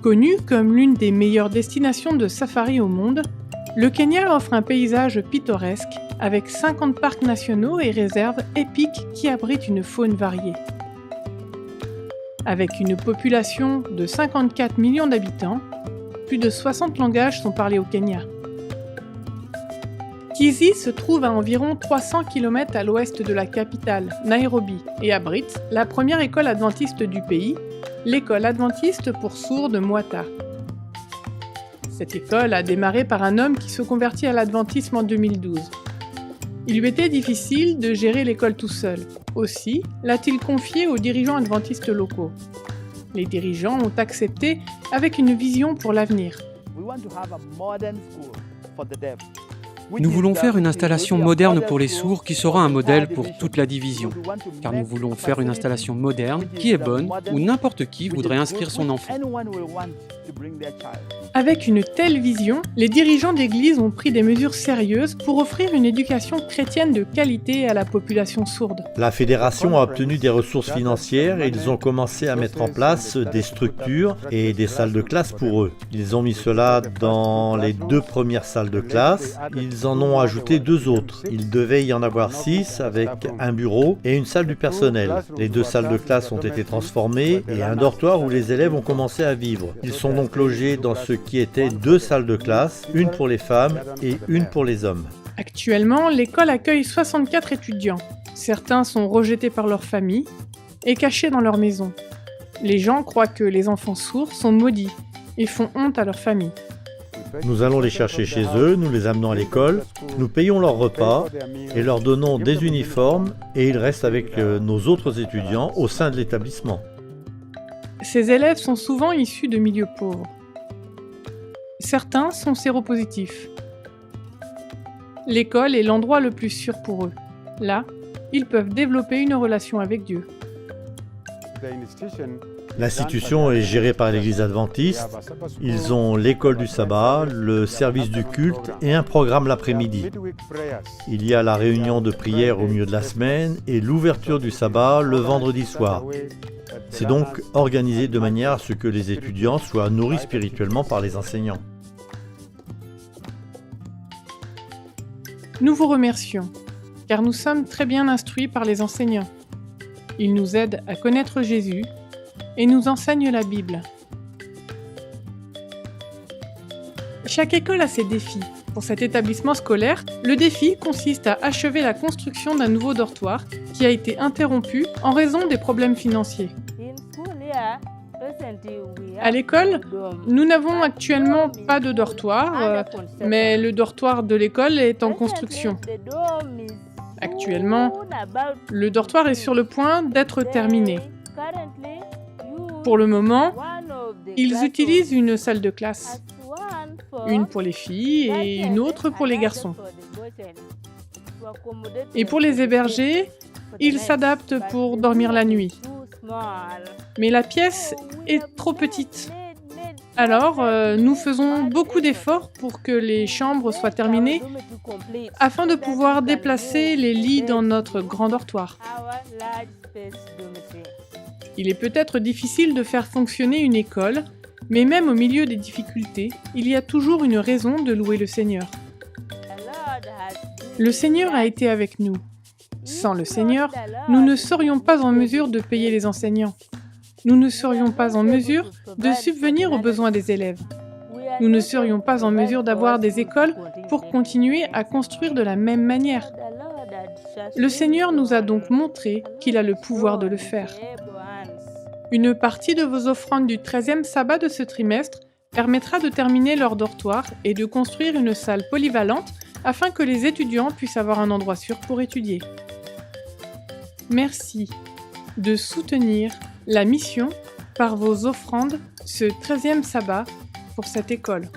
Connu comme l'une des meilleures destinations de safari au monde, le Kenya offre un paysage pittoresque avec 50 parcs nationaux et réserves épiques qui abritent une faune variée. Avec une population de 54 millions d'habitants, plus de 60 langages sont parlés au Kenya. Kisii se trouve à environ 300 km à l'ouest de la capitale, Nairobi, et abrite la première école adventiste du pays, l'école adventiste pour sourds de Mwata. Cette école a démarré par un homme qui se convertit à l'adventisme en 2012. Il lui était difficile de gérer l'école tout seul. Aussi l'a-t-il confiée aux dirigeants adventistes locaux. Les dirigeants ont accepté avec une vision pour l'avenir. Nous voulons faire une installation moderne pour les sourds qui sera un modèle pour toute la division, car nous voulons faire une installation moderne qui est bonne où n'importe qui voudrait inscrire son enfant. Avec une telle vision, les dirigeants d'église ont pris des mesures sérieuses pour offrir une éducation chrétienne de qualité à la population sourde. La fédération a obtenu des ressources financières et ils ont commencé à mettre en place des structures et des salles de classe pour eux. Ils ont mis cela dans les 2 premières salles de classe. Ils en ont ajouté 2 autres. Il devait y en avoir 6 avec un bureau et une salle du personnel. Les 2 salles de classe ont été transformées et un dortoir où les élèves ont commencé à vivre. Ils sont donc logés dans ce qui étaient 2 salles de classe, une pour les femmes et une pour les hommes. Actuellement, l'école accueille 64 étudiants. Certains sont rejetés par leur famille et cachés dans leur maison. Les gens croient que les enfants sourds sont maudits et font honte à leur famille. Nous allons les chercher chez eux, nous les amenons à l'école, nous payons leurs repas et leur donnons des uniformes et ils restent avec nos autres étudiants au sein de l'établissement. Ces élèves sont souvent issus de milieux pauvres. Certains sont séropositifs. L'école est l'endroit le plus sûr pour eux. Là, ils peuvent développer une relation avec Dieu. L'institution est gérée par l'Église adventiste. Ils ont l'école du sabbat, le service du culte et un programme l'après-midi. Il y a la réunion de prière au milieu de la semaine et l'ouverture du sabbat le vendredi soir. C'est donc organisé de manière à ce que les étudiants soient nourris spirituellement par les enseignants. Nous vous remercions, car nous sommes très bien instruits par les enseignants. Ils nous aident à connaître Jésus et nous enseignent la Bible. Chaque école a ses défis. Pour cet établissement scolaire, le défi consiste à achever la construction d'un nouveau dortoir qui a été interrompu en raison des problèmes financiers. À l'école, nous n'avons actuellement pas de dortoir, mais le dortoir de l'école est en construction. Actuellement, le dortoir est sur le point d'être terminé. Pour le moment, ils utilisent une salle de classe, une pour les filles et une autre pour les garçons. Et pour les héberger, ils s'adaptent pour dormir la nuit. Mais la pièce est trop petite. Alors, nous faisons beaucoup d'efforts pour que les chambres soient terminées afin de pouvoir déplacer les lits dans notre grand dortoir. Il est peut-être difficile de faire fonctionner une école, mais même au milieu des difficultés, il y a toujours une raison de louer le Seigneur. Le Seigneur a été avec nous. Sans le Seigneur, nous ne serions pas en mesure de payer les enseignants. Nous ne serions pas en mesure de subvenir aux besoins des élèves. Nous ne serions pas en mesure d'avoir des écoles pour continuer à construire de la même manière. Le Seigneur nous a donc montré qu'il a le pouvoir de le faire. Une partie de vos offrandes du 13e sabbat de ce trimestre permettra de terminer leur dortoir et de construire une salle polyvalente afin que les étudiants puissent avoir un endroit sûr pour étudier. Merci de soutenir la mission par vos offrandes ce 13e sabbat pour cette école.